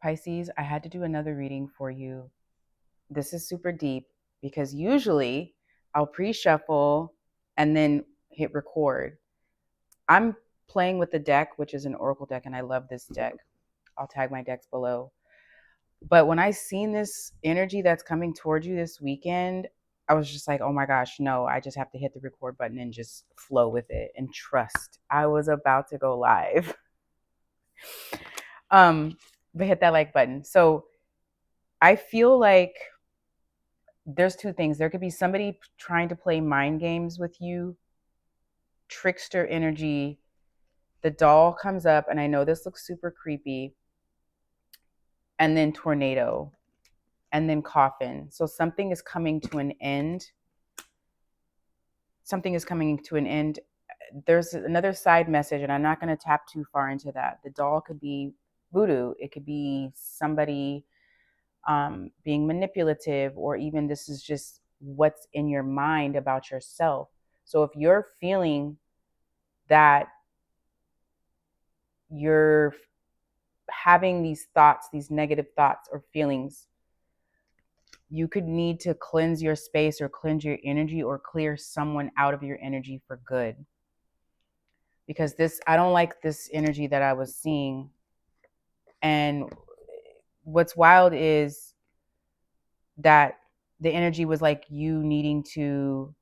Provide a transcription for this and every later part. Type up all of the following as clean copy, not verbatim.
Pisces, I had to do another reading for you. This is super deep because usually I'll pre-shuffle and then hit record. I'm playing with the deck, which is an oracle deck, and I love this deck. I'll tag my decks below. But when I seen this energy that's coming towards you this weekend, I was just like, oh my gosh, no, I just have to hit the record button and just flow with it and trust. I was about to go live. But hit that like button. So I feel like there's two things. There could be somebody trying to play mind games with you, trickster energy. The doll comes up, and I know this looks super creepy, and then tornado, and then coffin. So something is coming to an end. Something is coming to an end. There's another side message, and I'm not going to tap too far into that. The doll could be voodoo. It could be somebody being manipulative, or even this is just what's in your mind about yourself. So if you're feeling that you're having these thoughts, these negative thoughts or feelings, you could need to cleanse your space or cleanse your energy or clear someone out of your energy for good. Because I don't like this energy that I was seeing. And what's wild is that the energy was like you needing to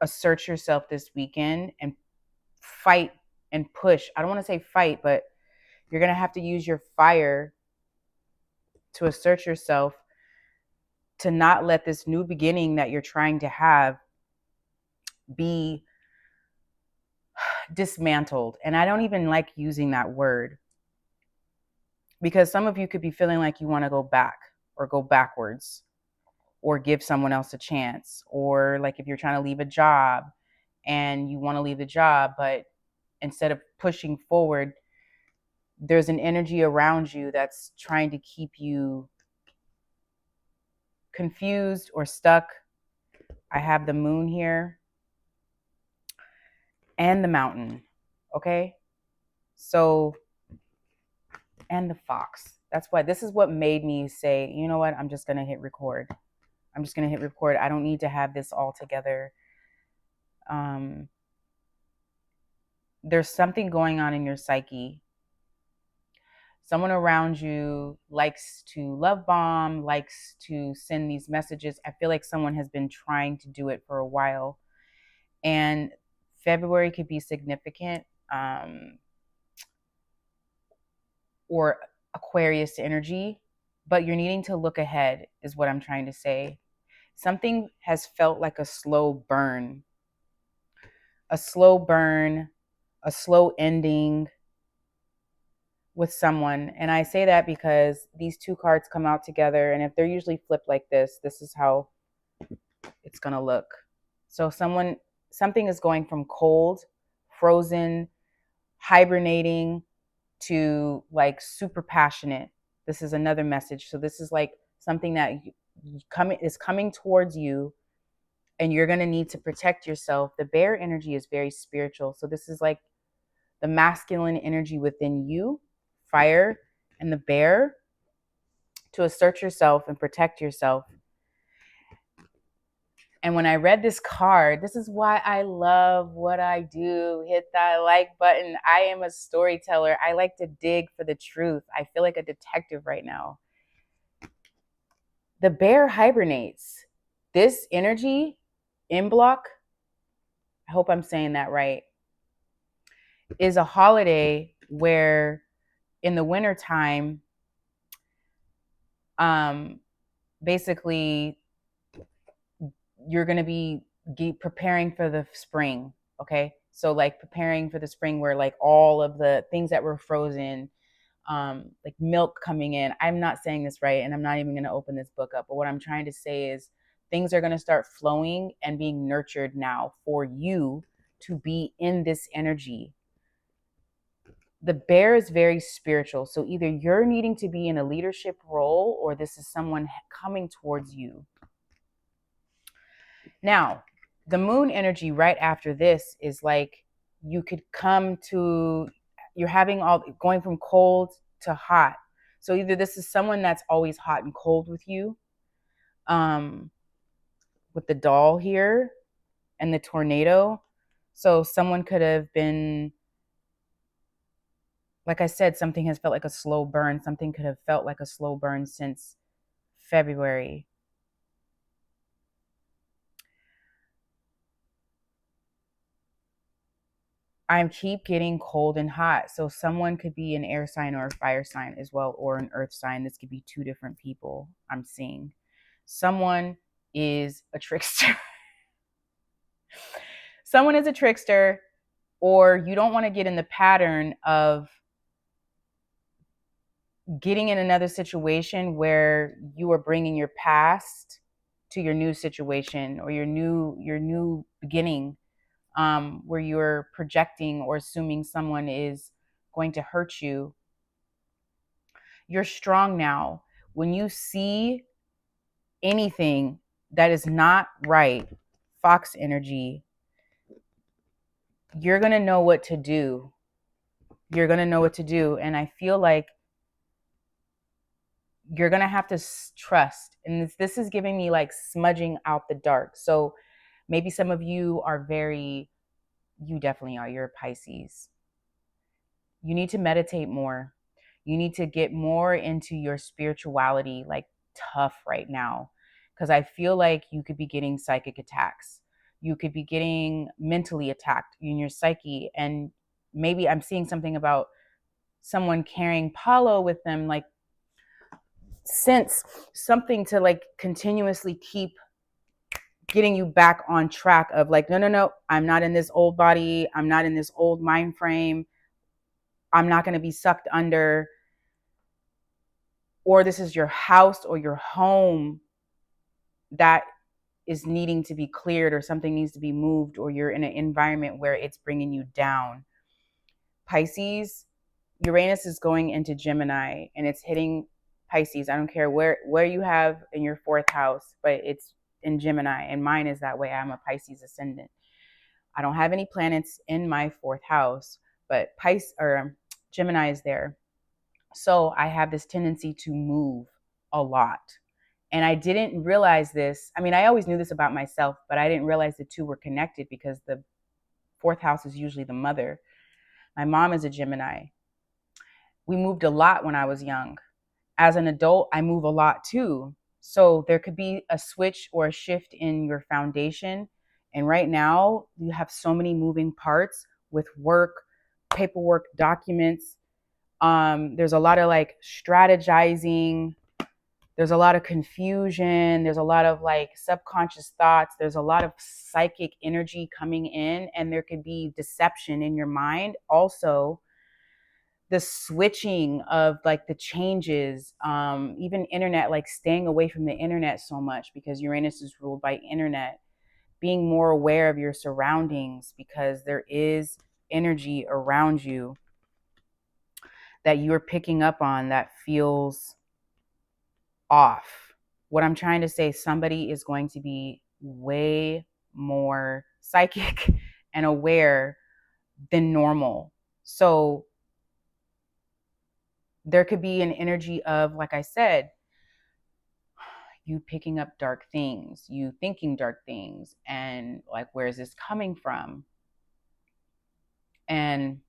assert yourself this weekend and fight and push. I don't want to say fight, but you're going to have to use your fire to assert yourself, to not let this new beginning that you're trying to have be dismantled. And I don't even like using that word, because some of you could be feeling like you want to go back or go backwards or give someone else a chance, or like if you're trying to leave a job and you want to leave the job, but instead of pushing forward, there's an energy around you that's trying to keep you confused or stuck. I have the moon here and the mountain. Okay. So, and the fox. That's why this is what made me say, you know what? I'm just going to hit record. I'm just going to hit record. I don't need to have this all together. There's something going on in your psyche. Someone around you likes to love bomb, likes to send these messages. I feel like someone has been trying to do it for a while. And February could be significant, or Aquarius energy, but you're needing to look ahead is what I'm trying to say. Something has felt like a slow burn, a slow ending with someone. And I say that because these two cards come out together, and if they're usually flipped like this is how it's going to look. So something is going from cold, frozen, hibernating to like super passionate. This is another message. So this is like something that is coming towards you, and you're going to need to protect yourself. The bear energy is very spiritual. So this is like the masculine energy within you, fire, and the bear, to assert yourself and protect yourself. And when I read this card, this is why I love what I do. Hit that like button. I am a storyteller. I like to dig for the truth. I feel like a detective right now. The bear hibernates. This energy in block, I hope I'm saying that right, is a holiday where in the wintertime, basically you're going to be preparing for the spring. Okay. So like preparing for the spring, where like all of the things that were frozen, like milk coming in. I'm not saying this right, and I'm not even going to open this book up, but what I'm trying to say is things are going to start flowing and being nurtured now for you to be in this energy. The bear is very spiritual. So either you're needing to be in a leadership role, or this is someone coming towards you. Now, the moon energy right after this is like you could come to, you're having all going from cold to hot. So either this is someone that's always hot and cold with you, with the doll here and the tornado. So someone could have been, like I said, something has felt like a slow burn. Something could have felt like a slow burn since February. I keep getting cold and hot. So someone could be an air sign or a fire sign as well, or an earth sign. This could be two different people I'm seeing. Someone is a trickster. Someone is a trickster, or you don't want to get in the pattern of getting in another situation where you are bringing your past to your new situation or your new beginning, where you're projecting or assuming someone is going to hurt you. You're strong now. When you see anything that is not right, fox energy, you're going to know what to do. You're going to know what to do. And I feel like you're going to have to trust. And this is giving me like smudging out the dark. So maybe some of you are you definitely are. You're a Pisces. You need to meditate more. You need to get more into your spirituality, like tough right now. Because I feel like you could be getting psychic attacks. You could be getting mentally attacked in your psyche. And maybe I'm seeing something about someone carrying Palo with them, like sense something to like continuously keep getting you back on track of like, no, I'm not in this old body. I'm not in this old mind frame. I'm not going to be sucked under. Or this is your house or your home that is needing to be cleared, or something needs to be moved, or you're in an environment where it's bringing you down. Pisces, Uranus is going into Gemini and it's hitting Pisces. I don't care where you have in your fourth house, but it's in Gemini, and mine is that way. I'm a Pisces ascendant. I don't have any planets in my fourth house, but Gemini is there. So I have this tendency to move a lot. And I didn't realize this. I mean, I always knew this about myself, but I didn't realize the two were connected, because the fourth house is usually the mother. My mom is a Gemini. We moved a lot when I was young. As an adult, I move a lot too. So there could be a switch or a shift in your foundation. And right now, you have so many moving parts with work, paperwork, documents. There's a lot of like strategizing. There's a lot of confusion. There's a lot of like subconscious thoughts. There's a lot of psychic energy coming in, and there could be deception in your mind. Also, the switching of like the changes, even internet, like staying away from the internet so much because Uranus is ruled by internet, being more aware of your surroundings because there is energy around you that you're picking up on that feels off. What I'm trying to say, somebody is going to be way more psychic and aware than normal. So there could be an energy of, like I said, you picking up dark things, you thinking dark things, and like, where is this coming from? And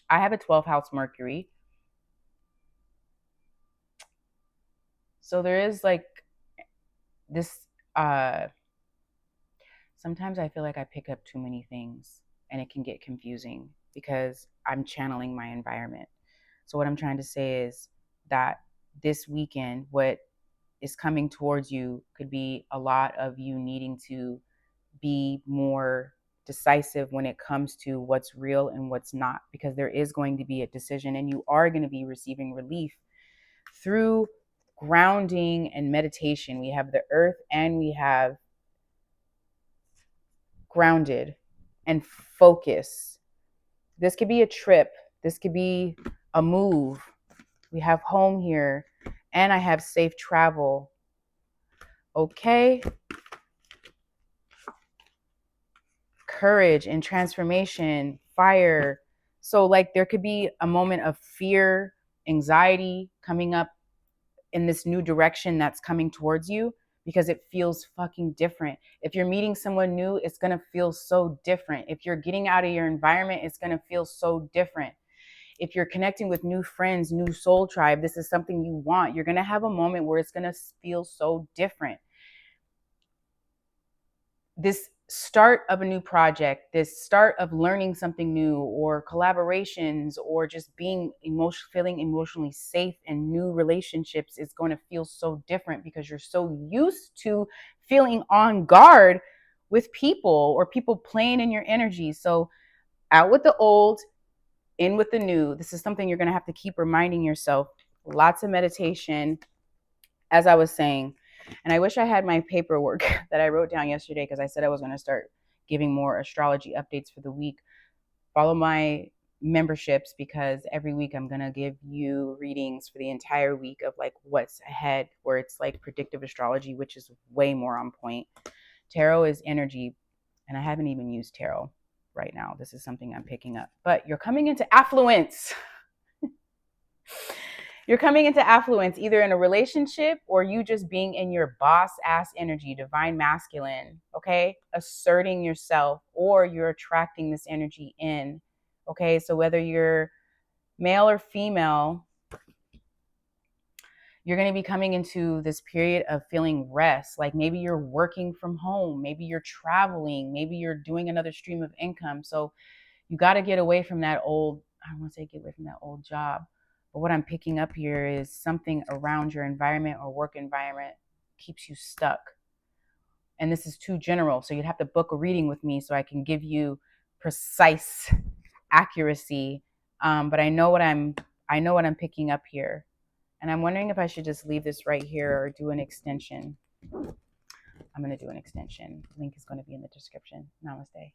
I have a 12th house Mercury. So there is like this, sometimes I feel like I pick up too many things and it can get confusing because I'm channeling my environment. So what I'm trying to say is that this weekend, what is coming towards you could be a lot of you needing to be more decisive when it comes to what's real and what's not, because there is going to be a decision and you are going to be receiving relief through grounding and meditation. We have the earth and we have grounded and focus. This could be a trip. This could be a move. We have home here and I have safe travel. Okay. Courage and transformation, fire. So like there could be a moment of fear anxiety coming up in this new direction that's coming towards you, because it feels fucking different. If you're meeting someone new, it's going to feel so different. If you're getting out of your environment, it's going to feel so different. If you're connecting with new friends, new soul tribe, this is something you want. You're going to have a moment where it's going to feel so different. This start of a new project, this start of learning something new, or collaborations, or just being feeling emotionally safe in new relationships is going to feel so different, because you're so used to feeling on guard with people, or people playing in your energy. So out with the old, in with the new. This is something you're going to have to keep reminding yourself. Lots of meditation, as I was saying. And I wish I had my paperwork that I wrote down yesterday, because I said I was going to start giving more astrology updates for the week. Follow my memberships, because every week I'm going to give you readings for the entire week of like what's ahead, where it's like predictive astrology, which is way more on point. Tarot is energy, and I haven't even used tarot right now. This is something I'm picking up. But you're coming into affluence. You're coming into affluence either in a relationship, or you just being in your boss ass energy, divine masculine, okay? Asserting yourself, or you're attracting this energy in, okay? So whether you're male or female, you're going to be coming into this period of feeling rest. Like maybe you're working from home, maybe you're traveling, maybe you're doing another stream of income. So you got to get away from that old, I don't want to say get away from that old job, but what I'm picking up here is something around your environment or work environment keeps you stuck. And this is too general. So you'd have to book a reading with me so I can give you precise accuracy. But I know what I'm picking up here. And I'm wondering if I should just leave this right here or do an extension. I'm going to do an extension. Link is going to be in the description. Namaste.